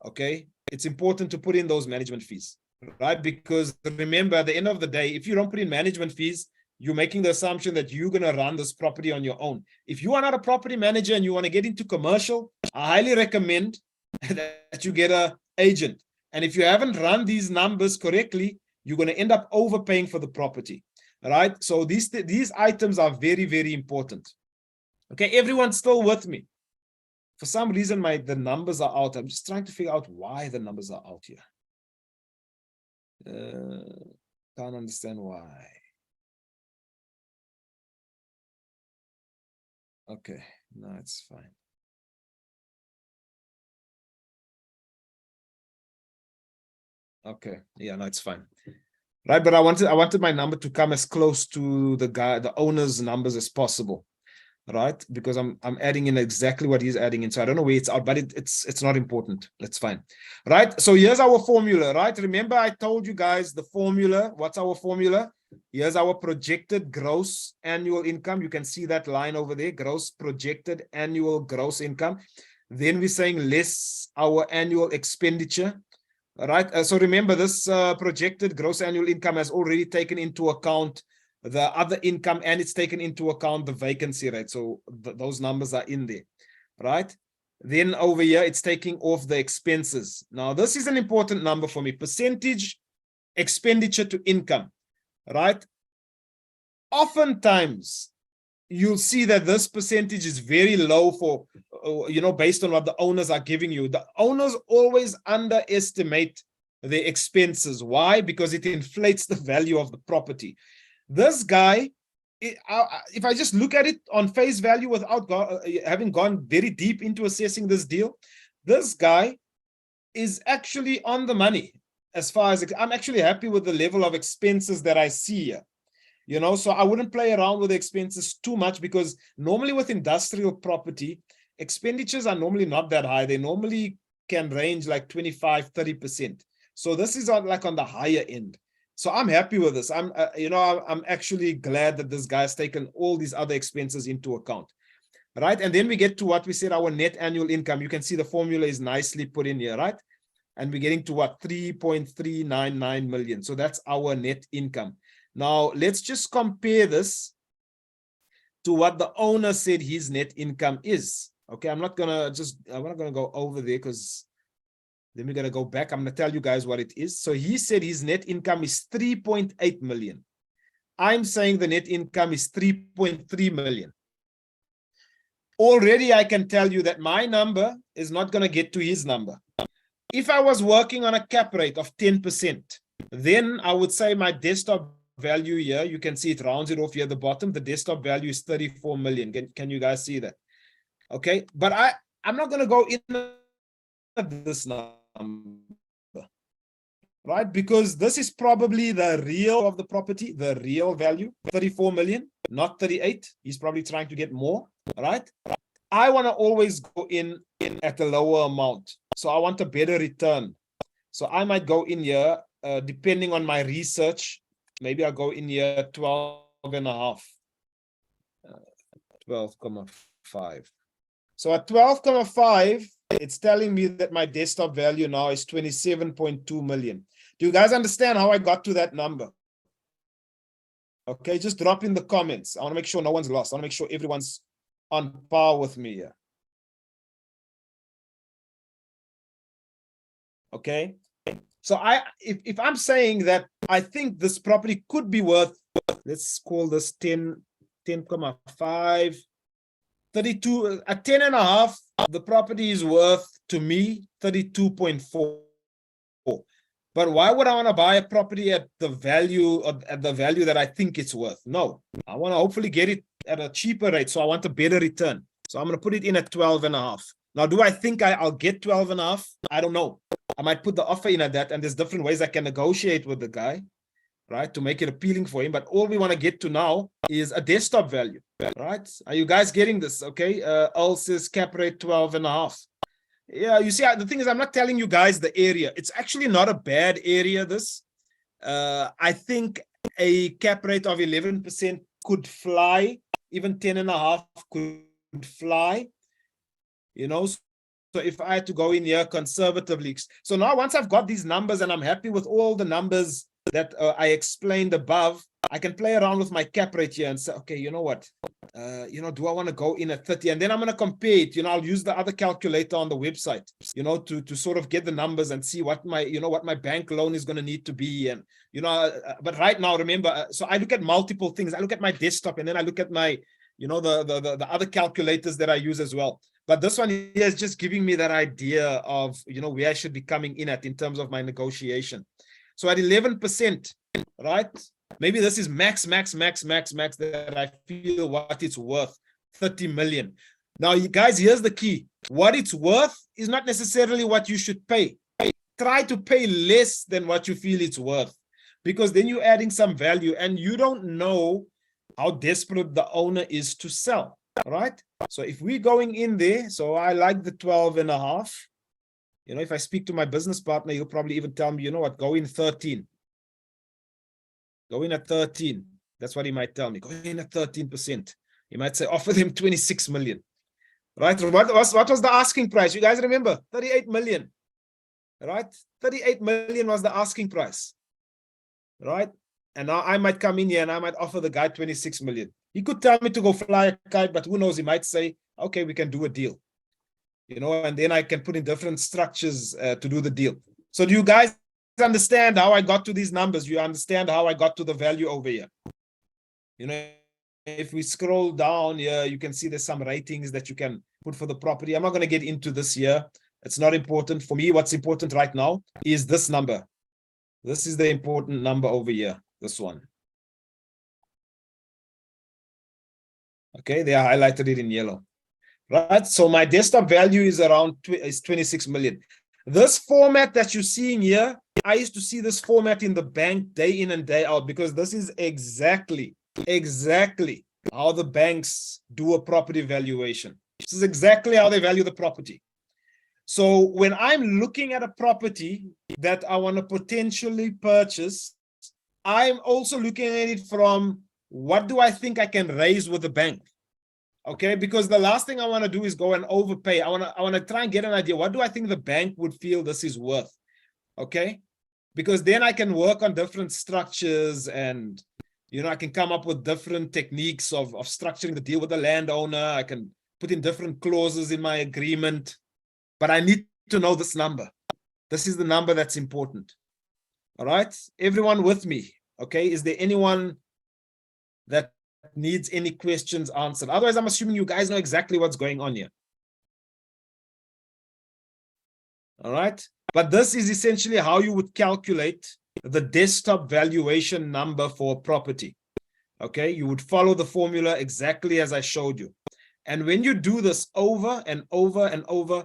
Okay, it's important to put in those management fees, right? Because remember, at the end of the day, if you don't put in management fees, you're making the assumption that you're going to run this property on your own. If you are not a property manager and you want to get into commercial, I highly recommend that you get an agent. And if you haven't run these numbers correctly, you're going to end up overpaying for the property. All right. So these items are very, very important. Okay, everyone's still with me. For some reason, the numbers are out. I'm just trying to figure out why the numbers are out here. Can't understand why. Okay, no, it's fine. Okay. Yeah, no, it's fine. Right, but I wanted my number to come as close to the owner's numbers as possible. Right, because I'm adding in exactly what he's adding in, so I don't know where it's out, but it's not important. That's fine. Right, so here's our formula. Right, remember I told you guys the formula. What's our formula? Here's our projected gross annual income. You can see that line over there, gross projected annual gross income. Then we're saying less our annual expenditure. All right, so remember this projected gross annual income has already taken into account the other income, and it's taken into account the vacancy rate. So those numbers are in there, right? Then over here, it's taking off the expenses. Now, this is an important number for me. Percentage expenditure to income, right? Oftentimes, you'll see that this percentage is very low for, based on what the owners are giving you. The owners always underestimate their expenses. Why? Because it inflates the value of the property. This guy, if I just look at it on face value without having gone very deep into assessing this deal, this guy is actually on the money. As far as I'm actually happy with the level of expenses that I see here. So I wouldn't play around with the expenses too much, because normally with industrial property, expenditures are normally not that high. They normally can range like 25-30%. So this is on the higher end. So I'm happy with this. I'm actually glad that this guy's taken all these other expenses into account, right? And then we get to what we said, our net annual income. You can see the formula is nicely put in here, right? And we're getting to what? 3.399 million. So that's our net income. Now, let's just compare this to what the owner said his net income is. Okay, I'm not gonna go over there, because then we're going to go back. I'm going to tell you guys what it is. So he said his net income is 3.8 million. I'm saying the net income is 3.3 million. Already, I can tell you that my number is not going to get to his number. If I was working on a cap rate of 10%, then I would say my desktop value here, you can see it rounds it off here at the bottom. The desktop value is 34 million. Can you guys see that? Okay, but I'm not going to go in at this number, right? Because this is probably the real of the property, the real value, 34 million, not 38. He's probably trying to get more, right? I want to always go in at a lower amount. So I want a better return. So I might go in here, depending on my research, maybe I'll go in here 12.5, 12.5. So at 12.5, it's telling me that my desktop value now is 27.2 million. Do you guys understand how I got to that number? Okay, just drop in the comments. I want to make sure no one's lost. I want to make sure everyone's on par with me here. Okay, so if I'm saying that I think this property could be worth, let's call this 10.5, 32, at 10.5, the property is worth to me 32.4. But why would I want to buy a property at the value that I think it's worth? No, I want to hopefully get it at a cheaper rate. So I want a better return. So I'm going to put it in at 12.5. Now, do I think I'll get 12.5? I don't know. I might put the offer in at that, and there's different ways I can negotiate with the guy, right, to make it appealing for him. But all we want to get to now is a desktop value, right? Are you guys getting this? Okay, Earl says cap rate 12.5. Yeah, you see, the thing is, I'm not telling you guys the area. It's actually not a bad area, this. I think a cap rate of 11% could fly. Even 10.5 could fly. So if I had to go in here conservatively. So now once I've got these numbers and I'm happy with all the numbers that I explained above, I can play around with my cap rate here and say, okay, you know what? Do I want to go in at 30? And then I'm going to compare it. I'll use the other calculator on the website, to sort of get the numbers and see what my bank loan is going to need to be. And, but right now, remember, so I look at multiple things. I look at my desktop, and then I look at my, the other calculators that I use as well. But this one here is just giving me that idea of, where I should be coming in at in terms of my negotiation. So at 11%, right? Maybe this is max that I feel what it's worth, 30 million. Now, you guys, here's the key. What it's worth is not necessarily what you should pay. try to pay less than what you feel it's worth, because then you're adding some value and you don't know how desperate the owner is to sell, right? So if we're going in there, so I like the 12.5. You know, if I speak to my business partner, he'll probably even tell me, you know what, go in 13. Go in at 13. That's what he might tell me. Go in at 13%. He might say, offer them 26 million. Right? What was the asking price? You guys remember? 38 million. Right? 38 million was the asking price. Right? And now I might come in here and I might offer the guy 26 million. He could tell me to go fly a kite, but who knows? He might say, okay, we can do a deal. You know, and then I can put in different structures to do the deal. So do you guys understand how I got to these numbers? You understand how I got to the value over here? You know, if we scroll down here, you can see there's some ratings that you can put for the property. I'm not going to get into this here. It's not important for me. What's important right now is this number. This is the important number over here, this one. Okay, they are highlighted it in yellow. Right, so my desktop value is around 26 million. This format that you're seeing here, I used to see this format in the bank day in and day out, because this is exactly how the banks do a property valuation. This is exactly how they value the property. So when I'm looking at a property that I want to potentially purchase, I'm also looking at it from, what do I think I can raise with the bank? Okay, because the last thing I want to do is go and overpay. I want to try and get an idea. What do I think the bank would feel this is worth? Okay, because then I can work on different structures, and you know, I can come up with different techniques of structuring the deal with the landowner. I can put in different clauses in my agreement, but I need to know this number. This is the number that's important. All right, everyone with me? Okay, is there anyone that needs any questions answered? Otherwise, I'm assuming you guys know exactly what's going on here. All right, but this is essentially how you would calculate the desktop valuation number for a property. Okay, you would follow the formula exactly as I showed you. And when you do this over and over and over,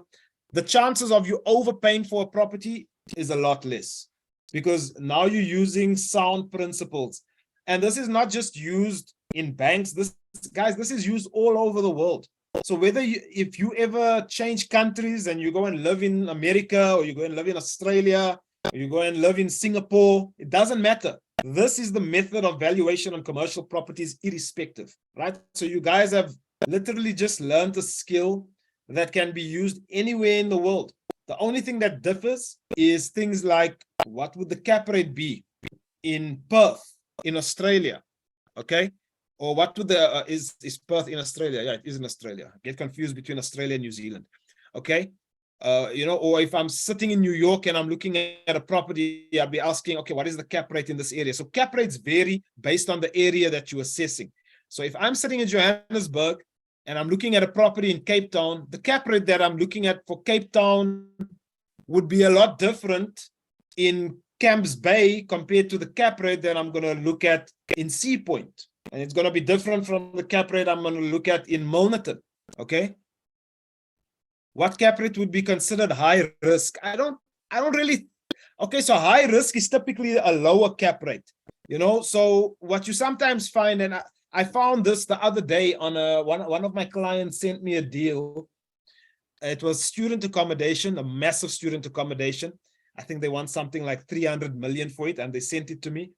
the chances of you overpaying for a property is a lot less, because now you're using sound principles. And this is not just used in banks. This, guys, this is used all over the world. So whether if you ever change countries and you go and live in America, or you go and live in Australia, or you go and live in Singapore, it doesn't matter. This is the method of valuation on commercial properties, irrespective, right? So you guys have literally just learned a skill that can be used anywhere in the world. The only thing that differs is things like, what would the cap rate be in Perth in Australia? Okay, or what would the is Perth in Australia? Yeah, it is in Australia. I get confused between Australia and New Zealand. Okay, you know, or if I'm sitting in New York and I'm looking at a property, I'll be asking, okay, what is the cap rate in this area? So cap rates vary based on the area that you're assessing. So if I'm sitting in Johannesburg and I'm looking at a property in Cape Town, the cap rate that I'm looking at for Cape Town would be a lot different in Camps Bay compared to the cap rate that I'm going to look at in Sea Point. And it's going to be different from the cap rate I'm going to look at in Milnerton. Okay. What cap rate would be considered high risk? I don't really. Okay. So high risk is typically a lower cap rate, you know. So what you sometimes find, and I found this the other day on one of my clients sent me a deal. It was student accommodation, a massive student accommodation. I think they want something like 300 million for it, and they sent it to me.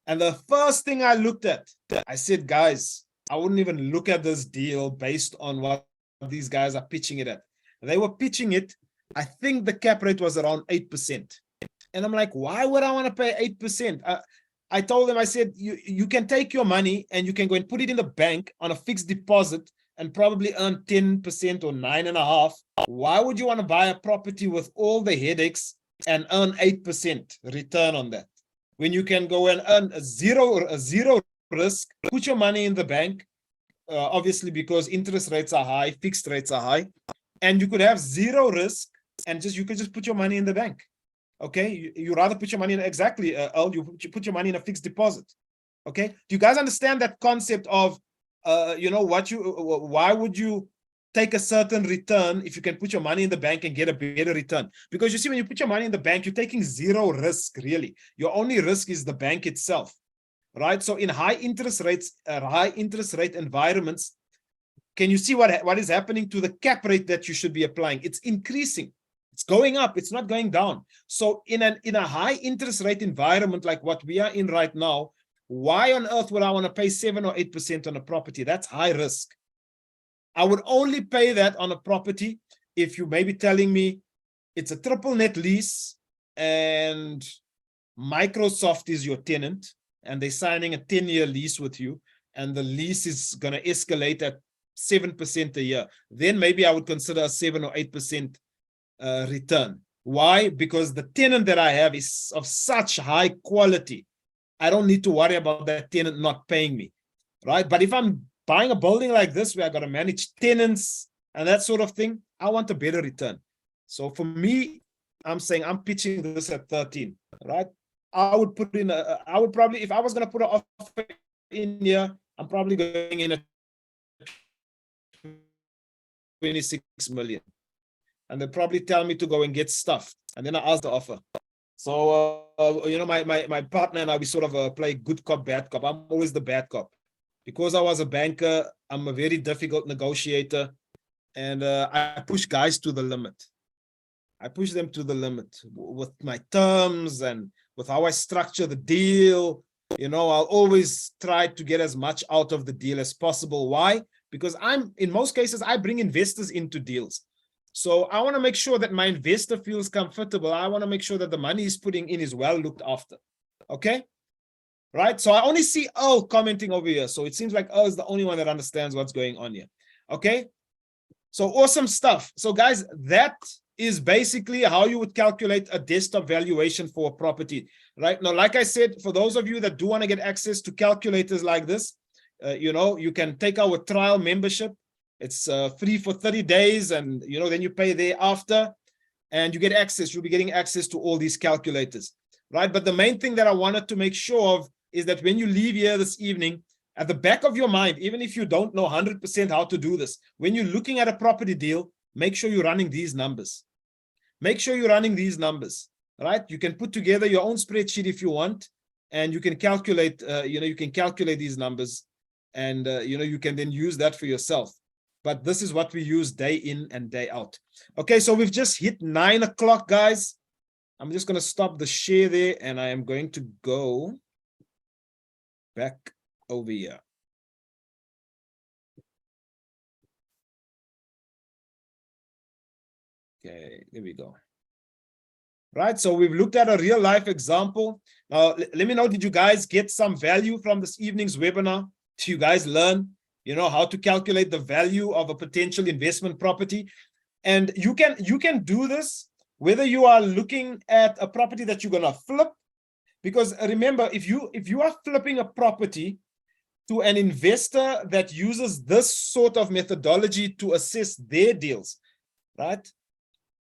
And the first thing I looked at, I said, guys, I wouldn't even look at this deal based on what these guys are pitching it at. They were pitching it, I think the cap rate was around 8%. And I'm like, why would I want to pay 8%? I told them, I said, you can take your money and you can go and put it in the bank on a fixed deposit and probably earn 10% or 9.5%. Why would you want to buy a property with all the headaches and earn 8% return on that, when you can go and earn a zero risk, put your money in the bank, obviously because interest rates are high, fixed rates are high, and you could have zero risk and you could just put your money in the bank. Okay, you rather put your money in, exactly, you put your money in a fixed deposit. Okay, do you guys understand that concept of, you know, why would you take a certain return if you can put your money in the bank and get a better return. Because you see, when you put your money in the bank, you're taking zero risk, really. Your only risk is the bank itself, right? So in high interest rate environments, can you see what is happening to the cap rate that you should be applying? It's increasing. It's going up. It's not going down. So in a high interest rate environment like what we are in right now, why on earth would I want to pay 7 or 8% on a property? That's high risk. I would only pay that on a property if you may be telling me it's a triple net lease and Microsoft is your tenant and they're signing a 10-year lease with you and the lease is going to escalate at 7% a year. Then maybe I would consider a 7 or 8% return. Why? Because the tenant that I have is of such high quality. I don't need to worry about that tenant not paying me, right? But if I'm buying a building like this where I got to manage tenants and that sort of thing, I want a better return. So for me, I'm saying I'm pitching this at 13, right? I would put in I would probably, if I was going to put an offer in here, I'm probably going in at 26 million. And they'll probably tell me to go and get stuff. And then I ask the offer. So, my partner and I, we sort of play good cop, bad cop. I'm always the bad cop. Because I was a banker, I'm a very difficult negotiator. And I push guys to the limit. I push them to the limit with my terms and with how I structure the deal. I'll always try to get as much out of the deal as possible. Why? Because in most cases, I bring investors into deals. So I want to make sure that my investor feels comfortable. I want to make sure that the money he's putting in is well looked after. Okay? Right? So I only see Earl commenting over here. So it seems like Earl is the only one that understands what's going on here. Okay? So awesome stuff. So guys, that is basically how you would calculate a desktop valuation for a property. Right? Now, like I said, for those of you that do want to get access to calculators like this, you can take our trial membership. It's free for 30 days and, then you pay thereafter and you get access. You'll be getting access to all these calculators, right? But the main thing that I wanted to make sure of is that when you leave here this evening, at the back of your mind, even if you don't know 100% how to do this, when you're looking at a property deal, make sure you're running these numbers. Make sure you're running these numbers, right? You can put together your own spreadsheet if you want, and you can calculate, you can calculate these numbers and, you can then use that for yourself. But this is what we use day in and day out. Okay, so we've just hit 9 o'clock, guys. I'm just going to stop the share there, and I am going to go back over here. Okay, there we go. Right, so we've looked at a real life example. Now, let me know, did you guys get some value from this evening's webinar? Did you guys learn how to calculate the value of a potential investment property? And you can do this whether you are looking at a property that you're going to flip, because remember, if you are flipping a property to an investor that uses this sort of methodology to assess their deals, right,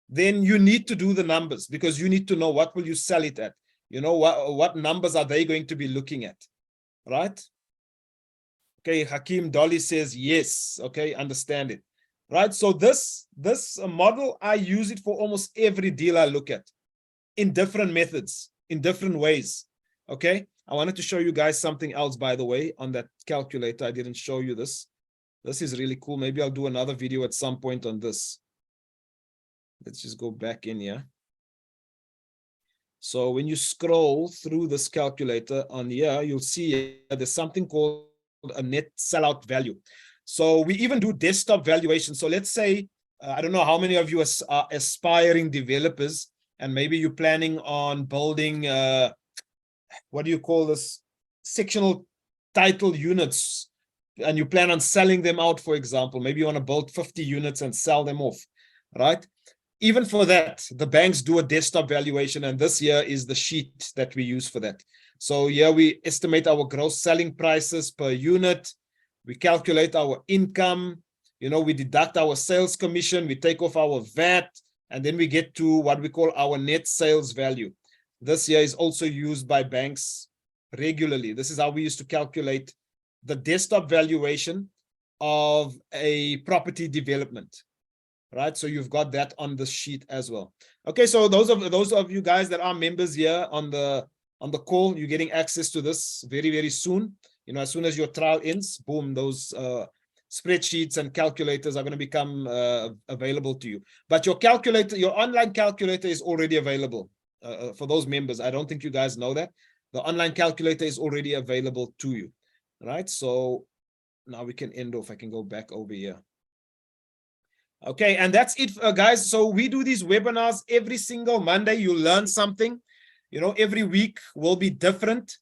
then you need to do the numbers, because you need to know what will you sell it at, what numbers are they going to be looking at, right? Okay, Hakeem Dolly says yes. Okay, understand it. Right, so this model, I use it for almost every deal I look at in different methods, in different ways. Okay, I wanted to show you guys something else, by the way, on that calculator. I didn't show you this. This is really cool. Maybe I'll do another video at some point on this. Let's just go back in here. So when you scroll through this calculator on here, you'll see there's something called a net sellout value. So we even do desktop valuation. So let's say, I don't know how many of you are aspiring developers, and maybe you're planning on building, what do you call this? Sectional title units, and you plan on selling them out, for example. Maybe you want to build 50 units and sell them off, right? Even for that, the banks do a desktop valuation, and this here is the sheet that we use for that. So here we estimate our gross selling prices per unit. We calculate our income. We deduct our sales commission. We take off our VAT, and then we get to what we call our net sales value. This here is also used by banks regularly. This is how we used to calculate the desktop valuation. of a property development, right? So you've got that on the sheet as well. Okay, so those of you guys that are members here on the call, you're getting access to this very, very soon. You know, as soon as your trial ends, boom, those spreadsheets and calculators are going to become available to you. But your calculator, your online calculator is already available for those members. I don't think you guys know that. The online calculator is already available to you, right? So now we can end off. I can go back over here. Okay, and that's it, guys. So we do these webinars every single Monday. You learn something. You know, every week will be different.